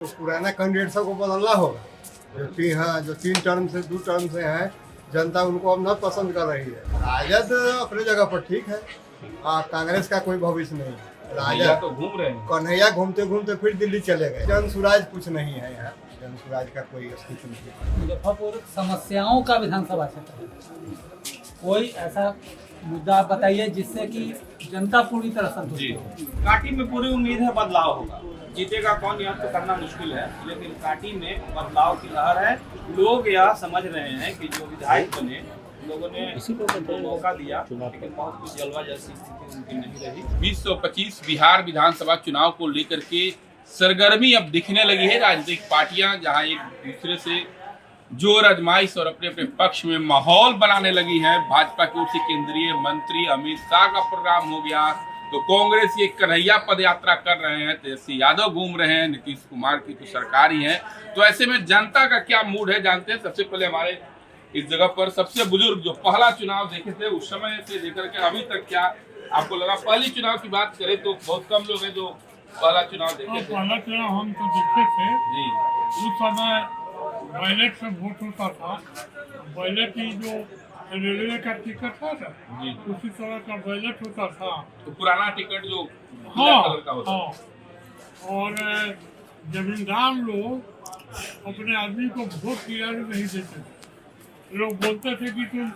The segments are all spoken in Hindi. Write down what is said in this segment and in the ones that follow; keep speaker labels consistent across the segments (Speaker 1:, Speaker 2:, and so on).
Speaker 1: तो पुराना कैंडिडेट सबको बदलना होगा। जो तीन टर्म से 2 टर्म से है, जनता उनको अब न पसंद कर रही है। राजद अपने जगह पर ठीक है, कांग्रेस का कोई भविष्य नहीं है। राजद
Speaker 2: तो घूम रहे हैं,
Speaker 1: कन्हैया घूमते घूमते फिर दिल्ली चले गए। जन सुराज कुछ नहीं है यहाँ, जन सुराज का कोई अस्तित्व नहीं है।
Speaker 3: मुजफ्फरपुर समस्याओं का विधानसभा क्षेत्र है, कोई ऐसा मुद्दा आप बताइए जिससे कि जनता पूरी तरह संतुष्ट हो।
Speaker 2: काटी में पूरी उम्मीद है बदलाव होगा। जीतेगा कौन यह तो करना मुश्किल है, लेकिन काटी में बदलाव की लहर है। लोग यह समझ रहे हैं कि जो विधायक बने लोगों ने उनको मौका दिया, लेकिन बहुत कुछ जलवा जैसी स्थिति उनकी नहीं रही। 2025 बिहार विधानसभा चुनाव को लेकर के सरगर्मी अब दिखने लगी है। राजनीतिक पार्टियां जहां एक दूसरे से जोर आजमाइश और अपने अपने पक्ष में माहौल बनाने लगी है। भाजपा की ओर से केंद्रीय मंत्री अमित शाह का प्रोग्राम हो गया, तो कांग्रेस ये कन्हैया पद यात्रा कर रहे हैं, तेजस्वी यादव घूम रहे हैं, नीतीश कुमार की तो सरकार ही है। तो ऐसे में जनता का क्या मूड है जानते हैं। सबसे पहले हमारे इस जगह पर सबसे बुजुर्ग जो पहला चुनाव देखे थे, उस समय से लेकर के अभी तक क्या आपको लगा? पहली चुनाव की बात करें तो बहुत कम लोग हैं जो पहला चुनाव देखे थे।
Speaker 4: पहला चुनाव हम तो देखे थे
Speaker 2: जी,
Speaker 4: उस समय बैलेट से वोट होता था। बैलेट की जो रेलवे का टिकट था ना,
Speaker 2: जी,
Speaker 4: उसी तरह का बैलेट होता था।
Speaker 2: तो पुराना टिकट जो
Speaker 4: हाँ,
Speaker 2: कलर का होता
Speaker 4: हाँ। और जमींदार लोग अपने आदमी को वोट गिराने नहीं देते थे। लोग बोलते थे कि तुम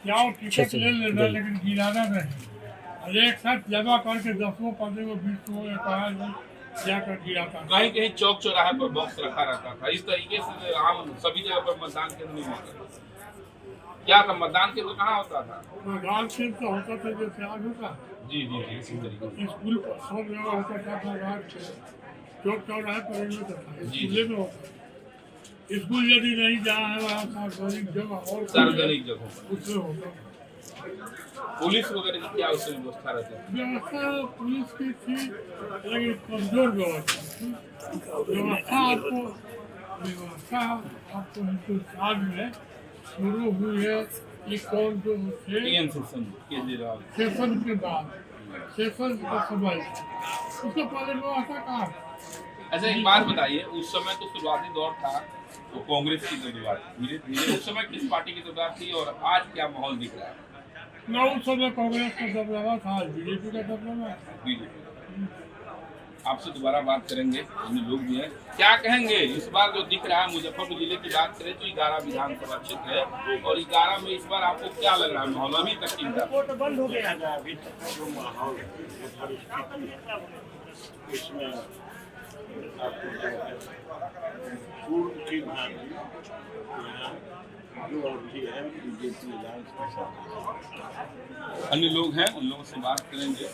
Speaker 4: जाओ टिकट ले लेना, लेकिन गिराना नहीं। और एक साथ जमा करके 10 15 20 जाकर गिराता था।
Speaker 2: कहीं कहीं चौक चौराहे पर बॉक्स रखा रहता था। इस तरीके से आम सभी जगह पर मतदान केंद्र नहीं होता। क्या था मतदान केंद्र कहाँ होता था?
Speaker 4: मतदान केंद्र तो होता था जैसे आज होता।
Speaker 2: जी जी जी, इसी तरीके से।
Speaker 4: स्कूल पर सब जगह होता था, चौक चौराहे पर नहीं होता था, स्कूल में होता था। स्कूल यदि नहीं जा है वहाँ सार्वजनिक जगह और
Speaker 2: सार्वजनिक जगहों पर
Speaker 4: उसमें होता था।
Speaker 2: पुलिस वगैरह की क्या उसमें व्यवस्था रहती है?
Speaker 4: व्यवस्था पुलिस की थी, लेकिन कमजोर व्यवस्था थी। व्यवस्था आपको हिंदुस्तान में शुरू हुई है। ये कौन जो थे
Speaker 2: टीएन सेशन केजरीवाल
Speaker 4: सेशन के बाद, सेशन का समय उसके पहले व्यवस्था कहाँ?
Speaker 2: अच्छा एक बात बताइए, उस समय तो शुरुआती दौर था तो कांग्रेस की दरबार, धीरे धीरे उस समय किस पार्टी की दरबार थी और आज क्या माहौल दिख रहा है?
Speaker 4: न उस समय कांग्रेस का दबदबा था, बीजेपी का दबदबा।
Speaker 2: बीजेपी। आपसे दोबारा बात करेंगे, अन्य लोग भी हैं। क्या कहेंगे इस बार जो दिख रहा है? मुजफ्फरपुर जिले की बात करें तो 11 विधानसभा क्षेत्र है और 11 में इस बार आपको क्या लग रहा है माहौल अभी तक की?
Speaker 4: बंद हो गया है
Speaker 5: अभी तक जो माहौल इसमें आपको जो है पूर्व की भांति जो अवधि है बीजेपी लाइन्स के साथ।
Speaker 2: अन्य लोग हैं, उन लोगों से बात करेंगे।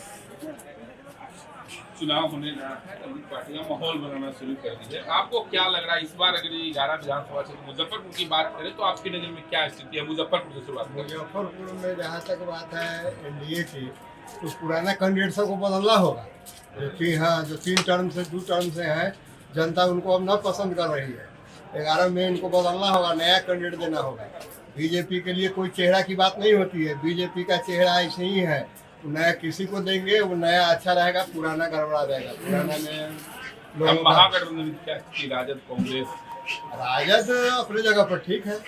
Speaker 2: चुनाव होने जा रहा है, अभी पार्टियां माहौल बनाना शुरू कर दी है। आपको क्या लग रहा है इस बार अगर 11 विधानसभा क्षेत्र मुजफ्फरपुर की बात करें तो आपकी नजर में क्या स्थिति है? मुजफ्फरपुर से शुरुआत करें।
Speaker 1: मुजफ्फरपुर में जहाँ तक बात है एनडीए की, तो पुराना कैंडिडेट सबको बदलना होगा। जो 3 टर्म से 2 टर्म से है, जनता उनको अब न पसंद कर रही है। 11 में इनको बदलना होगा, नया कैंडिडेट देना होगा। बीजेपी के लिए कोई चेहरा की बात नहीं होती है, बीजेपी का चेहरा ऐसे ही है। नया किसी को देंगे, वो नया अच्छा रहेगा, पुराना गड़बड़ा जाएगा। पुराना में लोगों का
Speaker 2: महागठबंधन क्या स्थिति? राजद कांग्रेस?
Speaker 1: राजद अपने जगह पर ठीक है,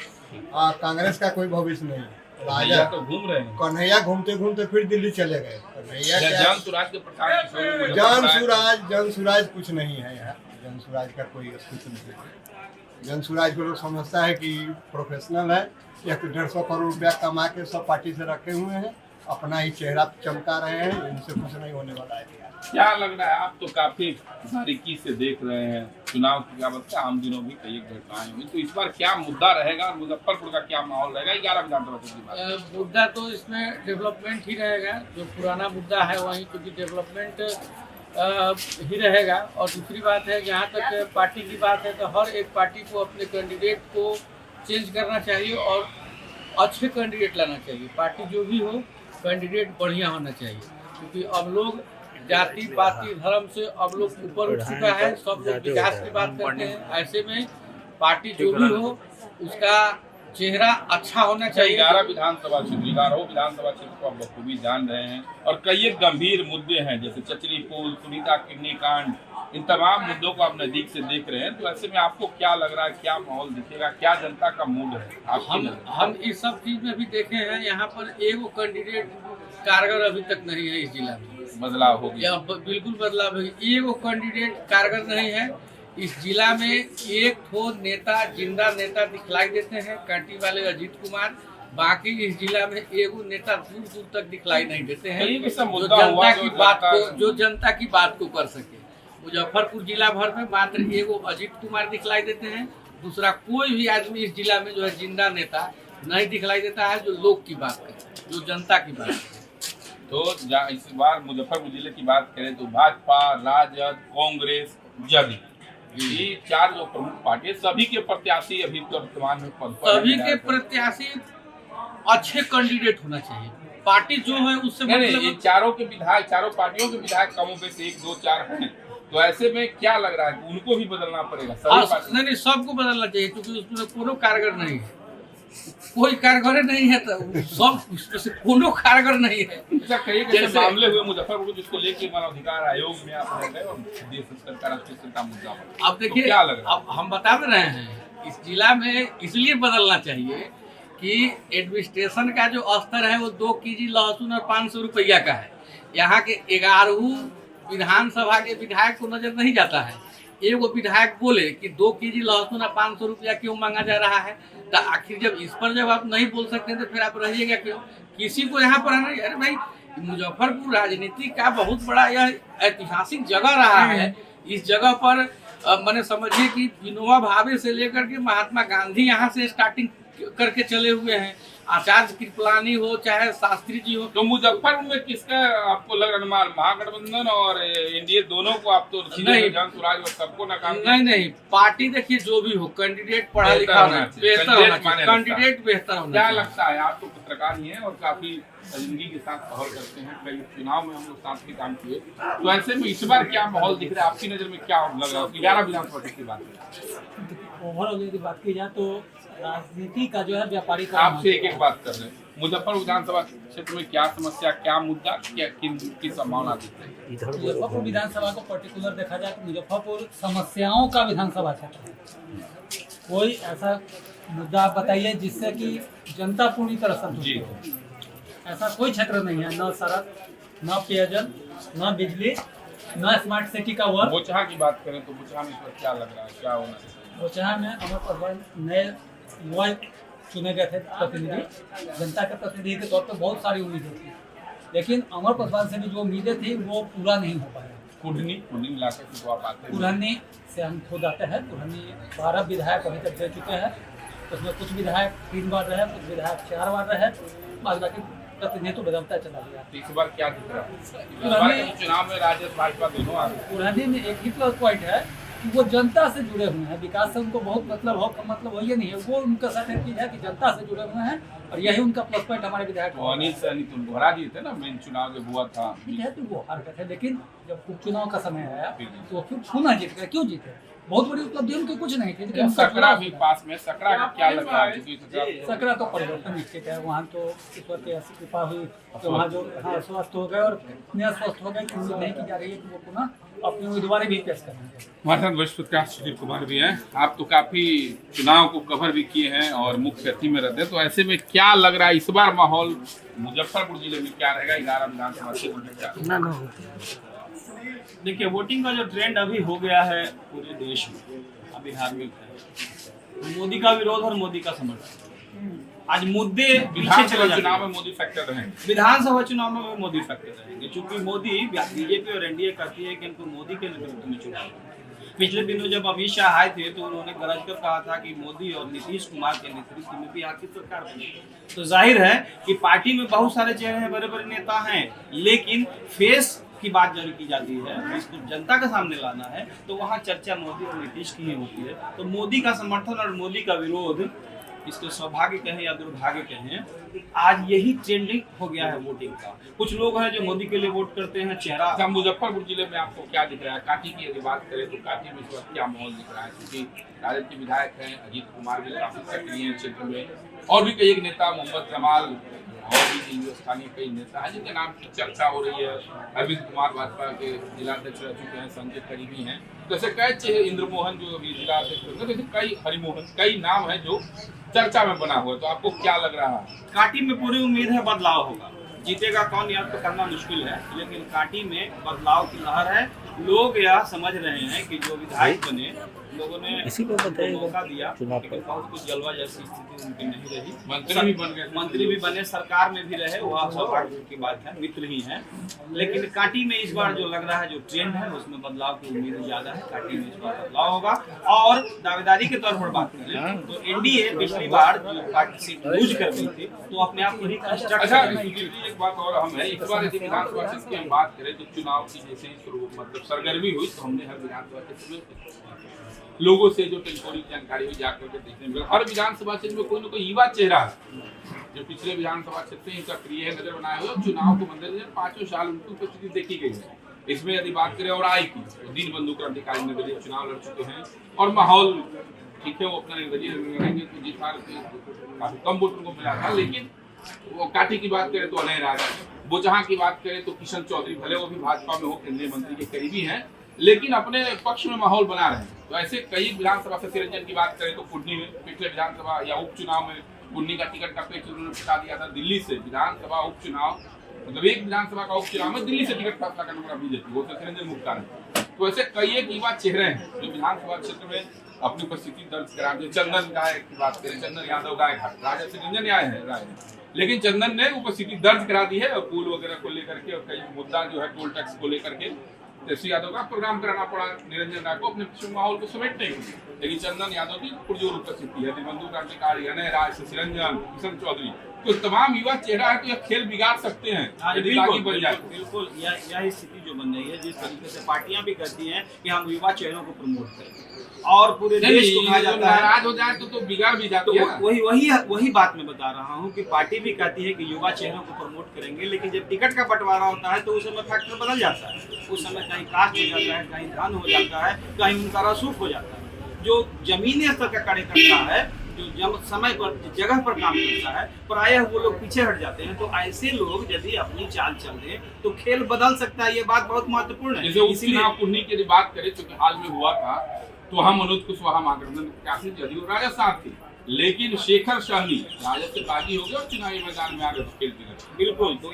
Speaker 1: कांग्रेस का कोई भविष्य नहीं है।
Speaker 2: राजा तो घूम रहे हैं,
Speaker 1: कन्हैया घूमते घूमते फिर दिल्ली चले गए। कन्हैया
Speaker 2: जन सुराज के प्रचार की
Speaker 1: जन सुराज कुछ नहीं है यहाँ, जन सुराज का कोई अस्तित्व नहीं है। जन सुराज को लोग समझता है कि प्रोफेशनल है, 150 करोड़ रुपया कमा के सब पार्टी से रखे हुए हैं, अपना ही चेहरा चमका रहे हैं, इनसे कुछ नहीं होने वाला है।
Speaker 2: क्या लग रहा है? आप तो काफी बारीकी से देख रहे हैं चुनाव की, क्या बताया आम दिनों भी कई घटनाएं हुई, तो इस बार क्या मुद्दा रहेगा? मुजफ्फरपुर का क्या माहौल रहेगा 11 विधानसभा क्षेत्र की?
Speaker 3: मुद्दा तो इसमें डेवलपमेंट ही रहेगा। जो पुराना मुद्दा है वहीं क्योंकि डेवलपमेंट ही रहेगा। और दूसरी बात है, जहाँ तक पार्टी की बात है तो हर एक पार्टी को अपने कैंडिडेट को चेंज करना चाहिए और अच्छे कैंडिडेट लाना चाहिए। पार्टी जो भी हो, कैंडिडेट बढ़िया होना चाहिए, क्योंकि अब लोग जाति पाति धर्म से अब लोग ऊपर उठ चुका है, सब लोग विकास की बात करते हैं। ऐसे में पार्टी जो भी हो उसका चेहरा अच्छा होना चाहिए।
Speaker 2: 11 विधानसभा क्षेत्र 11 विधानसभा क्षेत्र को आप बखूबी जान रहे हैं और कई एक गंभीर मुद्दे हैं, जैसे चचरी पुल, सुनीता किडनी कांड,
Speaker 6: इन तमाम मुद्दों को आप नजदीक से देख रहे हैं, तो ऐसे में आपको क्या लग रहा है, क्या माहौल दिखेगा, क्या जनता का मूड है आपकी नजर में?
Speaker 3: हम इस सब चीज में भी देखे हैं, यहाँ पर एगो कैंडिडेट कारगर अभी तक नहीं है इस जिला में।
Speaker 6: बदलाव हो गया,
Speaker 3: बिल्कुल बदलाव है, एगो कैंडिडेट कारगर नहीं है इस जिला में। एक ठो नेता, जिंदा नेता दिखलाई देते हैं कांटी वाले अजीत कुमार, बाकी इस जिला में एगो नेता दूर दूर तक दिखलाई नहीं देते हैं जो जनता की बात को कर सके। मुजफ्फरपुर जिला भर में मात्र एगो अजीत कुमार दिखलाई देते हैं, दूसरा कोई भी आदमी इस जिला में जो है जिंदा नेता नहीं दिखलाई देता है जो लोग की बात करे, जो जनता की बात करे।
Speaker 6: तो इस बार मुजफ्फरपुर जिले की बात करें तो भाजपा, राजद, कांग्रेस, जदयू, ये 4 जो प्रमुख पार्टी, सभी के प्रत्याशी अभी वर्तमान में पद पर,
Speaker 3: सभी के प्रत्याशी अच्छे कैंडिडेट होना चाहिए। पार्टी जो है उससे
Speaker 6: मतलब ये चारों पार्टियों के विधायक कमों पे से 1, 2, 4 हैं, तो ऐसे में क्या लग रहा है कि उनको भी बदलना पड़ेगा?
Speaker 3: नहीं, सबको बदलना चाहिए, क्योंकि उसमें कोनो कारगर नहीं है, कोई कारगर नहीं है, तो सब उसमें से कोनो कारगर नहीं है।
Speaker 6: अच्छा, कई मामले हुए मुजफ्फरपुर जिसको लेके मानवाधिकार आयोग में आप रह गए और देश सरकार राष्ट्रीय मुद्दा पर,
Speaker 3: अब देखिए,
Speaker 6: क्या लग रहा है?
Speaker 3: अब हम बता रहे हैं इस जिला में इसलिए बदलना चाहिए कि एडमिनिस्ट्रेशन का जो स्तर है वो 2 केजी लहसुन और 500 रुपया का है। यहाँ के 11 विधानसभा के विधायक को नजर नहीं जाता है। एगो विधायक बोले कि 2 केजी लहसुन और 500 रुपया क्यों मांगा जा रहा है, तो आखिर जब इस पर जब आप नहीं बोल सकते तो फिर आप रहिएगा क्यों? किसी को यहाँ पर आना, अरे भाई मुजफ्फरपुर राजनीति का बहुत बड़ा यह ऐतिहासिक जगह रहा है। इस जगह पर मैंने समझिए कि विनोबा भावे से लेकर के महात्मा गांधी यहाँ से स्टार्टिंग करके चले हुए हैं, आचार्य कृपलानी हो चाहे शास्त्री जी हो।
Speaker 6: तो मुजफ्फरपुर में किसका आपको लग रहा है, महागठबंधन और एनडीए दोनों को आप तो जन स्वराज और सबको नाकाम?
Speaker 3: नहीं, पार्टी देखिए जो भी हो, कैंडिडेट पढ़ा लिखा होना चाहिए, कैंडिडेट बेहतर होना।
Speaker 6: क्या लगता है, आप तो पत्रकार ही हैं और काफी जिंदगी के साथ सफर करते हैं, कई चुनाव में हम लोग साथ भी काम किए, तो ऐसे में इस बार क्या माहौल दिख रहा है आपकी नजर में? क्या लग रहा है 11 विधानसभा की बात है?
Speaker 7: ओवरऑल यदि बात की जाए तो राजनीति का जो है व्यापारी का,
Speaker 6: आपसे एक बात कर रहे हैं, मुजफ्फरपुर विधानसभा क्षेत्र में क्या समस्या, क्या मुद्दा, क्या की संभावना दिख रही है?
Speaker 7: मुजफ्फरपुर विधानसभा को पर्टिकुलर देखा जाए तो मुजफ्फरपुर समस्याओं का विधानसभा क्षेत्र है। कोई ऐसा मुद्दा आप बताइए जिससे कि जनता पूरी तरह संतुष्ट हो, ऐसा कोई क्षेत्र नहीं है, न सड़क, न पेयजल, न बिजली, न स्मार्ट सिटी का वर्क।
Speaker 6: बोचहा की बात करें तो बोचहा में इस पर क्या लग रहा है, क्या होना चाहिए?
Speaker 7: बोचहा में अमर पासवान नए युवा चुने गए थे प्रतिनिधि, जनता के प्रतिनिधि के तौर पर बहुत सारी उम्मीदें थी, लेकिन अमर पासवान से भी जो उम्मीदें थी वो पूरा नहीं हो पाया।
Speaker 6: कुढ़नी इलाके से तो आप आते हैं,
Speaker 7: कुढ़नी से हम खुद आते हैं। कुढ़नी 12 विधायक अभी तक दे चुके हैं, उसमें कुछ विधायक 3 बार रहे, कुछ विधायक 4 बार रहे, बाद बाकी प्रतिनिधित्व बदलता चला गया।
Speaker 6: इस बार क्या दिख रहा है? इस बार के चुनाव में राजद भाजपा दोनों आ रहे हैं।
Speaker 7: कुढ़नी में एक ही प्लस पॉइंट है कि वो जनता से जुड़े हुए हैं, विकास से उनको बहुत मतलब वो ये नहीं है, वो उनका सर्टेन चीज है कि जनता से जुड़े हुए हैं, और यही उनका प्लस पॉइंट हमारे विधायक।
Speaker 6: अनिल सहनी तुम दोहरा दिए थे ना, मेन चुनाव जब हुआ था,
Speaker 7: ठीक है, तो वो हार गए थे, लेकिन जब उपचुनाव का समय आया तो फिर पुनः जीत गए। क्यों जीते? बहुत बड़ी उपलब्धि उनकी कुछ नहीं थी, लेकिन
Speaker 6: सकरा भी पास में, सकरा का क्या लग रहा है?
Speaker 7: सकरा तो परिवर्तन निश्चित है, वहाँ तो ईश्वर की ऐसी कृपा हुई तो वहाँ जो स्वस्थ हो गए, और इतने स्वस्थ हो गए कि उम्मीद नहीं की जा रही है कि वो पुनः अपनी उम्मीदवारी भी पेश करेंगे।
Speaker 6: हमारे साथ वरिष्ठ पत्रकार सुधीर कुमार भी हैं, आप तो काफी चुनाव को कवर भी किए हैं और मुख्य अतिथि में रहते हैं, तो ऐसे में क्या लग रहा है इस बार माहौल मुजफ्फरपुर जिले में क्या रहेगा? 11 विधानसभा क्षेत्र में क्या?
Speaker 2: देखिए, वोटिंग का जो ट्रेंड अभी हो गया है पूरे देश में, अभी बिहार में मोदी का विरोध और मोदी का समर्थन। आज मुद्दे पीछे चले
Speaker 6: चुनाव में मोदी फैक्टर रहेंगे,
Speaker 2: विधानसभा चुनाव में मोदी फैक्टर रहेंगे, क्योंकि मोदी बीजेपी और एनडीए कहती है कि इनको मोदी के नेतृत्व में चुनाव। पिछले दिनों जब अमित शाह आए थे तो उन्होंने गरज कर कहा था कि मोदी और नीतीश कुमार के नेतृत्व में बिहार की सरकार बनेगी। तो जाहिर है कि पार्टी में बहुत सारे चेहरे हैं, बड़े बड़े नेता हैं, लेकिन फेस की बात जब की जाती है, इसको जनता के सामने लाना है, तो वहाँ चर्चा मोदी और नीतीश की ही होती है। तो मोदी का समर्थन और मोदी का विरोध, इसको सौभाग्य कहें या दुर्भाग्य कहें, आज यही ट्रेंडिंग हो गया है वोटिंग का। कुछ लोग हैं जो मोदी के लिए वोट करते हैं, चेहरा।
Speaker 6: मुजफ्फरपुर जिले में आपको क्या दिख रहा है? कांटी की यदि बात करें तो कांटी में इस वक्त क्या माहौल दिख रहा है? क्योंकि राजद के विधायक हैं, अजीत कुमार भी काफी सक्रिय हैं क्षेत्र में, और भी कई एक नेता मोहम्मद जमाल और भी जो स्थानीय कई नेता हैं जिनके नाम की चर्चा हो रही है। अरविंद कुमार भाजपा के जिलाध्यक्ष रह चुके हैं, संजय करीबी हैं, जैसे कई इंद्रमोहन जो अभी जिलाध्यक्ष होंगे, जैसे कई हरिमोहन, कई नाम है जो चर्चा में बना हुआ है। तो आपको क्या लग रहा है?
Speaker 2: काटी में पूरी उम्मीद है बदलाव होगा। जीतेगा कौन यह तो करना मुश्किल है, लेकिन काटी में बदलाव की लहर है। लोग यह समझ रहे हैं कि जो विधायक बने, लोगों ने मौका दिया, लेकिन बहुत कुछ जलवा जैसी स्थिति उनकी नहीं रही। मंत्री भी बने, सरकार में भी रहे, वह सौभाग्य की बात है, मित्र ही हैं। लेकिन काटी में इस बार जो लग रहा है, जो ट्रेंड है, उसमें बदलाव की उम्मीद ज्यादा है। काटी में इस बार बदलाव होगा। और दावेदारी के तौर पर बात करें तो एनडीए पिछली बार जो पार्टी सीट लूज कर गई थी, तो अपने आप को ही
Speaker 6: एक बात और हम है, इस बार यदि विधानसभा क्षेत्र की हम बात करें तो चुनाव की जैसे ही शुरू मतलब सरगर्मी हुई, तो हमने हर विधानसभा क्षेत्र में लोगों से जो टेलीफोनिक जानकारी हुई जाकर के देखने में हर विधानसभा क्षेत्र में कोई न कोई युवा चेहरा है जो पिछले विधानसभा क्षेत्र में सक्रिय है, नजर बनाए हुए। चुनाव को मद्देनजर 5 साल उनकी उपस्थिति देखी गई है। इसमें यदि बात करें और आय की, तो दीनबंधु क्रांतिकारी निर्दलीय चुनाव लड़ चुके हैं और माहौल ठीक है, वो अपना निर्दलीय लड़ेंगे तो जिस बार काफी कम वोट उनको मिला था। लेकिन वो काटी की बात करें तो अनय राजा, बोचहा की बात करें तो किशन चौधरी, भले वो भी भाजपा में हो, केंद्रीय मंत्री के करीबी हैं, लेकिन अपने पक्ष में माहौल बना रहे हैं। तो ऐसे कई विधानसभा से रंजन की बात करें तो पुन्नी में पिछले विधानसभा या उपचुनाव में पुन्नी का टिकट का पेच उन्होंने बता दिया था। दिल्ली से विधानसभा उपचुनाव, मतलब एक विधानसभा का उपचुनाव में दिल्ली से टिकट फैसला करने वाला बीजेपी, वो रंजन मुक्ता ने। तो ऐसे कई एक युवा चेहरे हैं जो विधानसभा क्षेत्र में अपनी उपस्थिति दर्ज करा दिए। चंदन गायक की बात करें, चंदन यादव गायक राजा से रंजन आए हैं, लेकिन चंदन ने उपस्थिति दर्ज करा दी है और पुल वगैरह को लेकर के और कई मुद्दा जो है टोल टैक्स को लेकर के तेजस्वी यादव का प्रोग्राम कराना पड़ा निरंजन राय को अपने पिछले माहौल को समेटने के लिए। लेकिन चंदन यादव की पुरजोर उपस्थिति है, दीनबंधु क्रांतिकारी, अनय राय, शशि रंजन, किशन चौधरी, तो तमाम युवा चेहरा है। तो यह खेल बिगाड़ सकते हैं यदि आगे बढ़ जाए।
Speaker 2: बिल्कुल यह स्थिति जो बन रही है, जिस तरीके से पार्टियां भी कहती हैं कि हम युवा चेहरों को प्रमोट करें और पूरे देश को कहा जाता है
Speaker 6: नाराज हो जाए तो बिगाड़ भी जाती है।
Speaker 2: वही बात मैं बता रहा हूँ कि पार्टी भी कहती है कि युवा चेहरों को प्रमोट करेंगे, लेकिन जब टिकट का बंटवारा होता है तो उस समय फैक्टर बदल जाता है। उस समय कहीं कास्ट हो जाता है, कहीं धन हो जाता है, कहीं उनका रसूख हो जाता है। जो जमीनी स्तर का कार्यकर्ता है, जो समय पर जगह पर काम करता है, प्रायः वो लोग पीछे हट जाते हैं। तो ऐसे लोग यदि अपनी चाल चल दें तो खेल बदल सकता है। ये बात बहुत महत्वपूर्ण है।
Speaker 6: इसीलिए पुन्नी की बात करें तो हाल में हुआ था, तो हम मनोज कुशवाहा महागठबंधन प्रत्याशी जदयू राजद साथ थे, लेकिन शेखर शाही राजद से बागी हो गए और चुनावी मैदान में आ गए खेलते गए।
Speaker 2: बिल्कुल, तो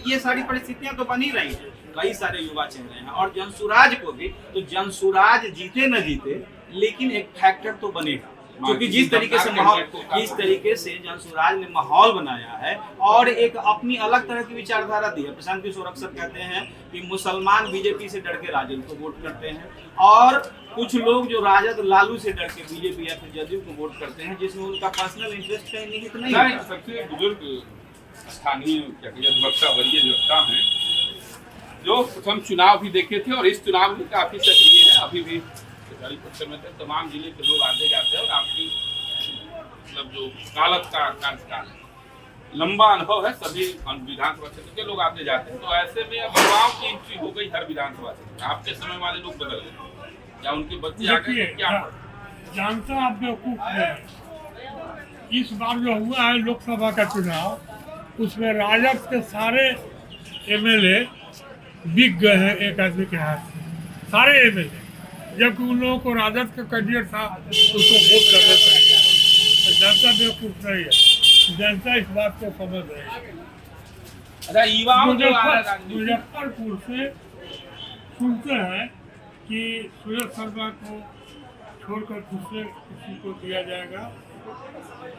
Speaker 2: ये सारी परिस्थितियां तो बनी रही है। कई सारे युवा चेहरे हैं और जनसुराज को भी, तो जनसुराज जीते न जीते, लेकिन एक फैक्टर तो बनेगा। क्योंकि जिस तरीके से जनसुराज ने माहौल बनाया है और एक अपनी अलग तरह की विचारधारा दी है। प्रशांत किशोर अक्सर कहते हैं कि मुसलमान बीजेपी से डर के राजद को वोट करते हैं और कुछ लोग जो राजद लालू से डर के बीजेपी या फिर जदयू को वोट करते हैं, जिसमें उनका पर्सनल इंटरेस्ट कहीं निहित नहीं है।
Speaker 6: सबसे बुजुर्ग स्थानीय वरीय वक्ता हैं जो प्रथम चुनाव भी देखे थे और इस चुनाव में काफी सक्रिय है। अभी भी में तमाम जिले के लोग आते जाते हैं और आपकी मतलब जो कालत का कार्यकाल लंबा अनुभव है, सभी विधानसभा क्षेत्र के लोग आते जाते हैं। तो ऐसे में अब युवाओं की एंट्री हो गई हर विधानसभा क्षेत्र। आपके समय वाले लोग बदल गए या उनके बच्चे आ गए, क्या
Speaker 4: जानता आप बेवकूफ है। इस बार जो हुआ है लोकसभा का चुनाव, उसमें राजद के सारे एमएलए बिक गए हैं एक आदमी के हाथ से, सारे एमएलए, जबकि उन लोगों को राजद का कैंडिडेट था उसको वोट करना चाहिए। तो जनता बेवकूफ नहीं है, जनता इस बात को समझ रही है। मुजफ्फरपुर से सुनते हैं कि सुरेश शर्मा को छोड़कर दूसरे किसी को दिया जाएगा,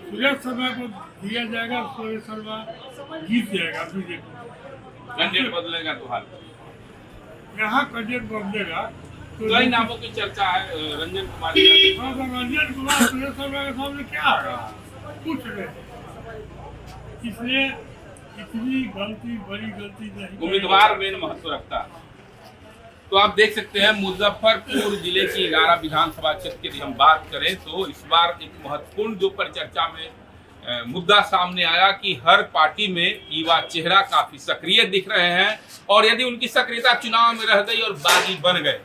Speaker 4: सुरेश शर्मा को दिया जाएगा, सुरेश शर्मा जीत जाएगा बीजेपी।
Speaker 6: कैंडिडेट बदलेगा तो हाल
Speaker 4: यहाँ कैंडिडेट बदलेगा तो
Speaker 6: कई नामों की चर्चा है। रंजन कुमार,
Speaker 4: रंजन कुमार सुरेश शर्मा के सामने क्या है, कुछ नहीं। इसलिए इतनी गलती, बड़ी गलती नहीं।
Speaker 6: उम्मीदवार मेन महत्व रखता है। तो आप देख सकते हैं मुजफ्फरपुर जिले की 11 विधानसभा क्षेत्र की हम बात करें तो इस बार एक महत्वपूर्ण जो परिचर्चा में मुद्दा सामने आया कि हर पार्टी में युवा चेहरा काफी सक्रिय दिख रहे हैं और यदि उनकी सक्रियता चुनाव में रह गई और बागी बन गए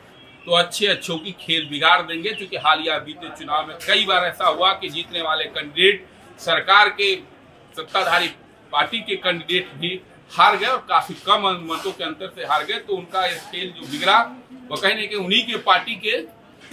Speaker 6: तो अच्छों की खेल बिगाड़ देंगे। क्योंकि हालिया बीते चुनाव में कई बार ऐसा हुआ कि जीतने वाले कैंडिडेट सरकार के सत्ताधारी पार्टी के कैंडिडेट भी हार गए और काफी कम मतों के अंतर से हार गए। तो उनका खेल जो बिगड़ा वो कहीं नहीं कि उन्हीं के पार्टी के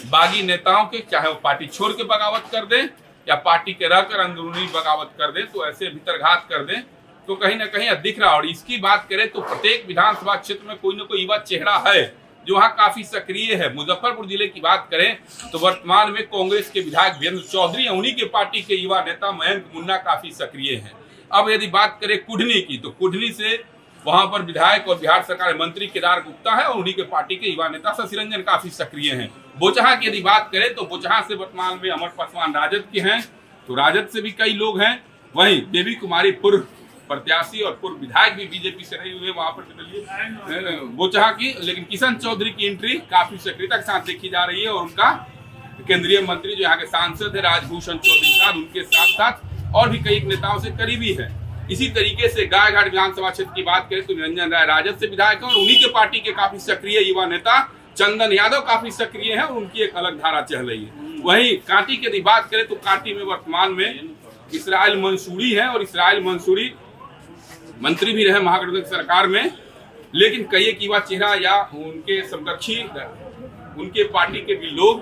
Speaker 6: बागी नेताओं के, चाहे वो पार्टी छोड़ के बगावत कर दें या पार्टी के रहकर अंदरूनी बगावत कर दें, तो ऐसे भीतरघात कर दें, तो कहीं ना कहीं दिख रहा। और इसकी बात करें तो प्रत्येक विधानसभा क्षेत्र में कोई ना कोई युवा चेहरा है जो वहाँ काफी सक्रिय है। मुजफ्फरपुर जिले की बात करें तो वर्तमान में कांग्रेस के विधायक वीरेंद्र चौधरी, उन्हीं के पार्टी के युवा नेता मयंक मुन्ना काफी सक्रिय हैं। अब यदि बात करें कुढ़नी की, तो कुढ़नी से वहां पर विधायक और बिहार सरकार मंत्री केदार गुप्ता है और उन्हीं के पार्टी के युवा नेता शशि रंजन काफी सक्रिय हैं। बोचहा की यदि बात करें तो बोचहा से वर्तमान में अमर पासवान राजद के हैं, तो राजद से भी कई लोग हैं। वहीं देवी कुमारी पूर्व प्रत्याशी और पूर्व विधायक भी बीजेपी से रहे हुए वहां पर बोचहा की, लेकिन किशन चौधरी की एंट्री काफी सक्रियता के साथ देखी जा रही है और उनका केंद्रीय मंत्री जो यहाँ के सांसद है राजभूषण चौधरी साहब, उनके साथ साथ और भी कई नेताओं से करीबी है। इसी तरीके से गायघाट विधानसभा क्षेत्र की बात करें तो निरंजन राय राजद से विधायक है और उन्हीं के पार्टी के काफी सक्रिय युवा नेता चंदन यादव काफी सक्रिय है और उनकी एक अलग धारा चल रही है। वहीं कांटी की यदि बात करें तो कांटी में वर्तमान में इसराइल मंसूरी है और इसराइल मंसूरी मंत्री भी रहे महागठबंधन सरकार में, लेकिन कई एक युवा चेहरा या उनके समकक्षी उनके पार्टी के भी लोग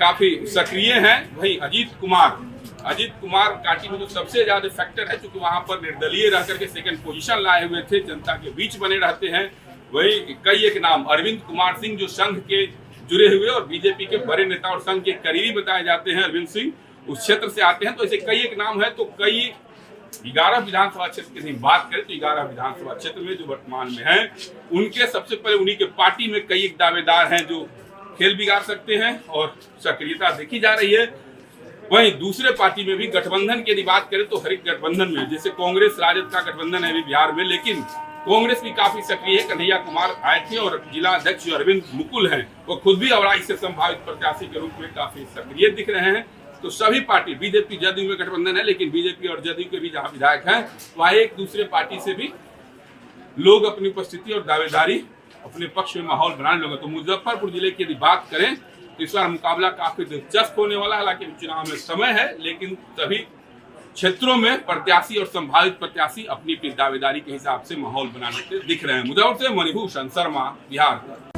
Speaker 6: काफी सक्रिय हैं। वहीं अजीत कुमार कांटी में जो सबसे ज्यादा फैक्टर है, क्योंकि वहां पर निर्दलीय रह करके सेकंड पोजीशन लाए हुए थे, जनता के बीच बने रहते हैं। वही कई एक नाम अरविंद कुमार सिंह जो संघ के जुड़े हुए और बीजेपी के बड़े नेता और संघ के करीबी बताए जाते हैं, अरविंद सिंह उस क्षेत्र से आते हैं। तो ऐसे कई एक नाम है। तो कई 11 विधानसभा क्षेत्र की बात करें तो 11 विधानसभा क्षेत्र में जो वर्तमान में है, उनके सबसे पहले उन्हीं के पार्टी में कई एक दावेदार हैं जो खेल बिगाड़ सकते हैं और सक्रियता देखी जा रही है। वहीं दूसरे पार्टी में भी गठबंधन की यदि बात करें तो हरित गठबंधन में जैसे कांग्रेस राजद का गठबंधन है अभी बिहार में, लेकिन कांग्रेस भी काफी सक्रिय है। कन्हैया कुमार आए थे और जिला अध्यक्ष जो अरविंद मुकुल हैं वो खुद भी अवराई से संभावित प्रत्याशी के रूप में काफी सक्रिय दिख रहे हैं। तो सभी पार्टी बीजेपी जदयू में गठबंधन है, लेकिन बीजेपी और जदयू के भी जहां विधायक हैं वहां एक दूसरे पार्टी से भी लोग अपनी उपस्थिति और दावेदारी अपने पक्ष में माहौल बनाने लगे। तो मुजफ्फरपुर जिले की यदि बात करें तो इस बार मुकाबला काफी दिलचस्प होने वाला है। हालांकि चुनाव में समय है, लेकिन सभी क्षेत्रों में प्रत्याशी और संभावित प्रत्याशी अपनी दावेदारी के हिसाब से माहौल बनाने दिख रहे हैं। मुजफ्फरपुर से मणिभूषण शर्मा, बिहार।